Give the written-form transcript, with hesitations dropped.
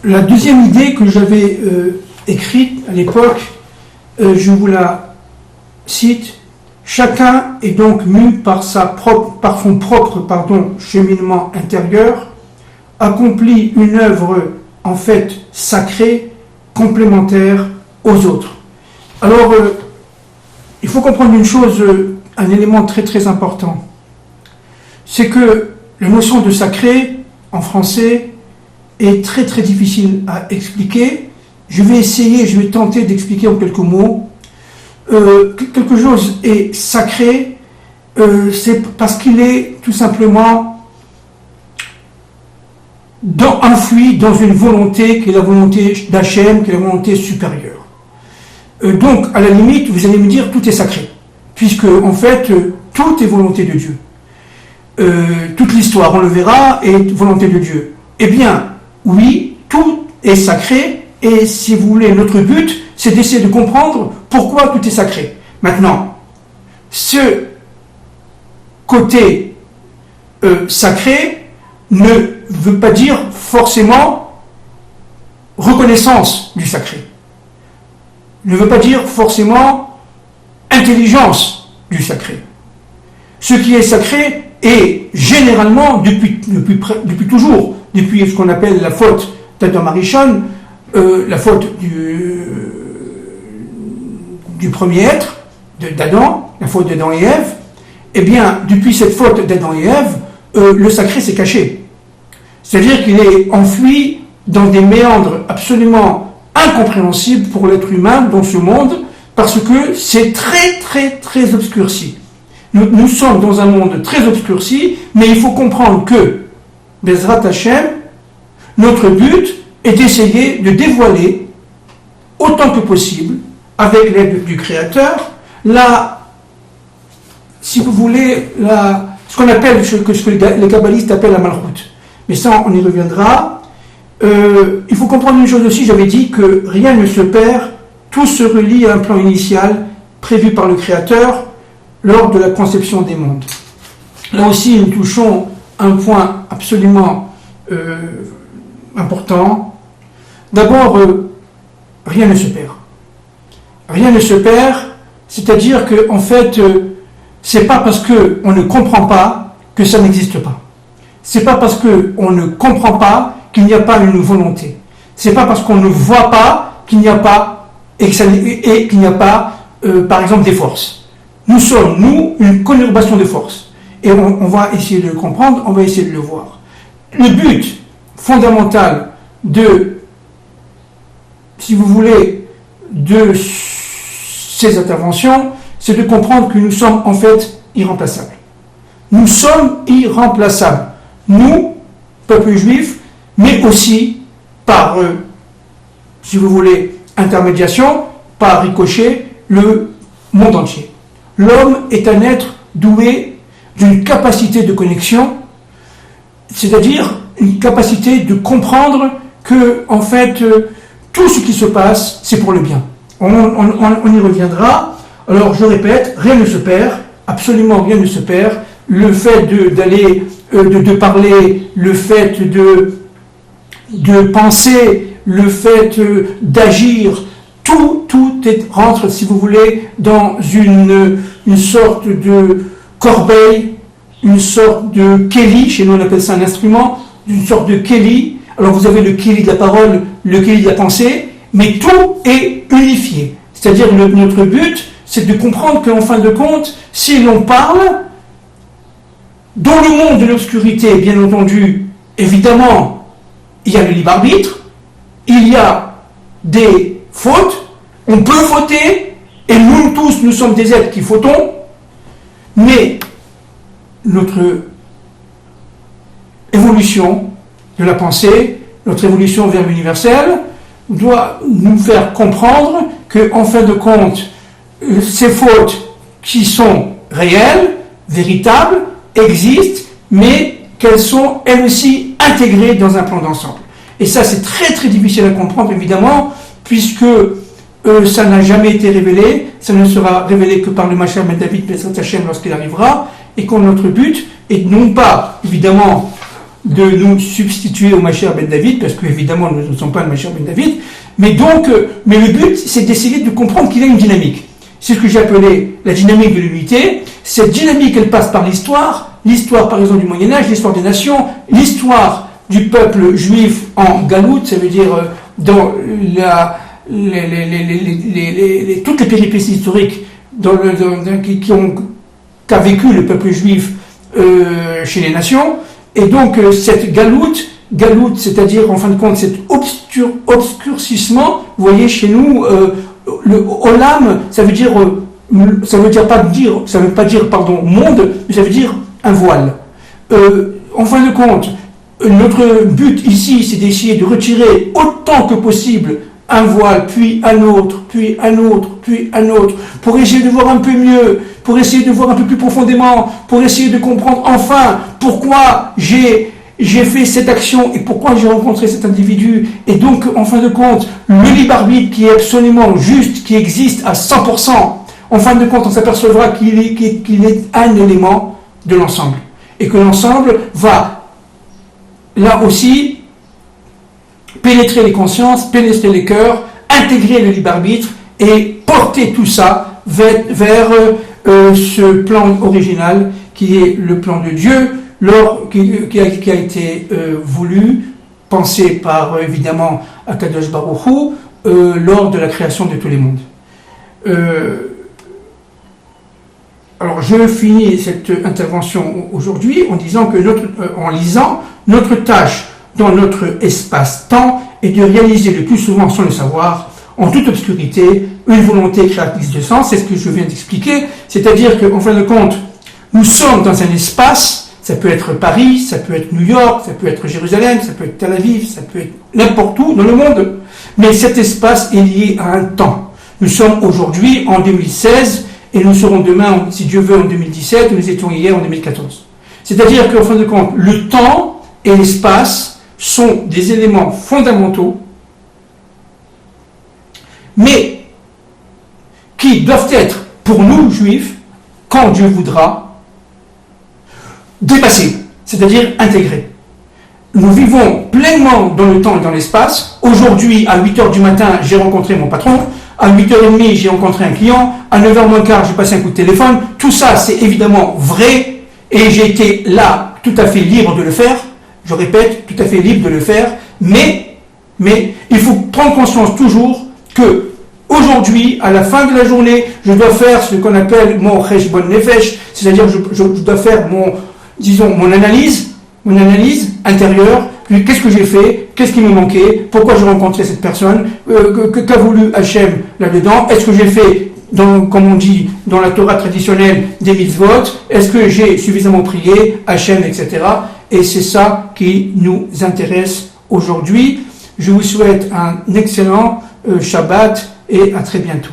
La deuxième idée que j'avais écrite à l'époque, je vous la cite. Chacun est donc mu par son propre cheminement intérieur, accomplit une œuvre en fait sacrée, complémentaire aux autres. Alors, il faut comprendre une chose, un élément très très important. C'est que la notion de sacré, en français, est très très difficile à expliquer. Je vais tenter d'expliquer en quelques mots. Quelque chose est sacré, c'est parce qu'il est tout simplement enfoui dans une volonté qui est la volonté d'Hachem, qui est la volonté supérieure. Donc, à la limite, vous allez me dire tout est sacré, puisque en fait, tout est volonté de Dieu. Toute l'histoire, on le verra, est volonté de Dieu. Eh bien, oui, tout est sacré, et si vous voulez, notre but, c'est d'essayer de comprendre pourquoi tout est sacré. Maintenant, ce côté sacré ne veut pas dire forcément reconnaissance du sacré. Ne veut pas dire forcément intelligence du sacré. Ce qui est sacré est généralement, depuis toujours, depuis ce qu'on appelle la faute d'Adam Arishon, la faute du premier être, d'Adam, la faute d'Adam et Ève, eh bien, depuis cette faute d'Adam et Ève, le sacré s'est caché. C'est-à-dire qu'il est enfoui dans des méandres absolument incompréhensibles pour l'être humain dans ce monde, parce que c'est très, très, très obscurci. Nous sommes dans un monde très obscurci, mais il faut comprendre que, Bezrat Hashem, notre but est d'essayer de dévoiler, autant que possible, avec l'aide du Créateur, si vous voulez, ce qu'on appelle, ce que les kabbalistes appellent la malchoute. Mais ça, on y reviendra. Il faut comprendre une chose aussi, j'avais dit que rien ne se perd, tout se relie à un plan initial prévu par le Créateur lors de la conception des mondes. Là aussi, nous touchons un point absolument important. D'abord, rien ne se perd. Rien ne se perd, c'est-à-dire que, en fait, c'est pas parce qu'on ne comprend pas que ça n'existe pas. C'est pas parce qu'on ne comprend pas qu'il n'y a pas une volonté. C'est pas parce qu'on ne voit pas qu'il n'y a pas, qu'il n'y a pas, par exemple, des forces. Nous sommes, nous, une conurbation de forces. Et on va essayer de le comprendre, on va essayer de le voir. Le but fondamental si vous voulez, de ces interventions, c'est de comprendre que nous sommes en fait irremplaçables. Nous sommes irremplaçables. Nous, peuple juif, mais aussi par, si vous voulez, intermédiation, par ricochet, le monde entier. L'homme est un être doué d'une capacité de connexion, c'est-à-dire une capacité de comprendre que, en fait, tout ce qui se passe, c'est pour le bien. On y reviendra. Alors, je répète, rien ne se perd, absolument rien ne se perd. Le fait de parler, le fait de penser, le fait d'agir, tout rentre, si vous voulez, dans une sorte de corbeille, une sorte de kéli, chez nous on appelle ça un instrument, une sorte de kéli. Alors vous avez le kéli de la parole, le kéli de la pensée, mais tout est unifié. C'est-à-dire notre but, c'est de comprendre qu'en fin de compte, si l'on parle, dans le monde de l'obscurité, bien entendu, évidemment, il y a le libre arbitre, il y a des fautes, on peut fauter, et nous tous, nous sommes des êtres qui fautons, mais notre évolution de la pensée, notre évolution vers l'universel, doit nous faire comprendre que, en fin de compte, ces fautes qui sont réelles, véritables, existent, mais qu'elles sont elles aussi intégrées dans un plan d'ensemble. Et ça, c'est très très difficile à comprendre, évidemment, puisque ça n'a jamais été révélé, ça ne sera révélé que par le Mashiach ben David Bezrat Hashem lorsqu'il arrivera, et que notre but est non pas, évidemment, de nous substituer au Mashiach ben David, parce qu'évidemment nous ne sommes pas le Mashiach ben David, mais le but c'est d'essayer de comprendre qu'il y a une dynamique. C'est ce que j'ai appelé la dynamique de l'unité. Cette dynamique, elle passe par l'histoire par exemple du Moyen-Âge, l'histoire des nations, l'histoire du peuple juif en Galoute, ça veut dire dans toutes les péripéties historiques qu'a vécu le peuple juif chez les nations. Et donc cette galoute, c'est-à-dire en fin de compte cet obscurcissement, vous voyez chez nous, le olam, ça veut pas dire monde, mais ça veut dire un voile. En fin de compte, notre but ici, c'est d'essayer de retirer autant que possible un voile, puis un autre, puis un autre, puis un autre, pour essayer de voir un peu mieux, pour essayer de voir un peu plus profondément, pour essayer de comprendre enfin pourquoi j'ai fait cette action et pourquoi j'ai rencontré cet individu. Et donc, en fin de compte, le libre arbitre qui est absolument juste, qui existe à 100%, en fin de compte, on s'apercevra qu'il est un élément de l'ensemble. Et que l'ensemble va, là aussi, pénétrer les consciences, pénétrer les cœurs, intégrer le libre arbitre et porter tout ça vers ce plan original qui est le plan de Dieu, qui a été voulu, pensé par évidemment Akadosh Baruch Hu, lors de la création de tous les mondes. Alors je finis cette intervention aujourd'hui en disant que en lisant, notre tâche dans notre espace-temps est de réaliser le plus souvent sans le savoir, en toute obscurité, une volonté créatrice de sens. C'est ce que je viens d'expliquer, c'est-à-dire qu'en fin de compte, nous sommes dans un espace, ça peut être Paris, ça peut être New York, ça peut être Jérusalem, ça peut être Tel Aviv, ça peut être n'importe où dans le monde, mais cet espace est lié à un temps. Nous sommes aujourd'hui en 2016 et nous serons demain, si Dieu veut, en 2017, nous étions hier en 2014. C'est-à-dire qu'en fin de compte, le temps et l'espace sont des éléments fondamentaux, mais qui doivent être, pour nous, juifs, quand Dieu voudra, dépassés, c'est-à-dire intégrés. Nous vivons pleinement dans le temps et dans l'espace. Aujourd'hui, à 8h du matin, j'ai rencontré mon patron. À 8h30, j'ai rencontré un client. À 9h moins quart, j'ai passé un coup de téléphone. Tout ça, c'est évidemment vrai. Et j'ai été là, tout à fait libre de le faire. Je répète, tout à fait libre de le faire. Mais il faut prendre conscience toujours que aujourd'hui, à la fin de la journée, je dois faire ce qu'on appelle mon cheshbon nefesh. C'est-à-dire, je dois faire mon analyse intérieure. Qu'est-ce que j'ai fait? Qu'est-ce qui me manquait? Pourquoi j'ai rencontré cette personne? Qu'a voulu Hachem là-dedans? Est-ce que j'ai fait, comme on dit dans la Torah traditionnelle, des mitzvot? Est-ce que j'ai suffisamment prié Hachem, etc. Et c'est ça qui nous intéresse aujourd'hui. Je vous souhaite un excellent Shabbat et à très bientôt.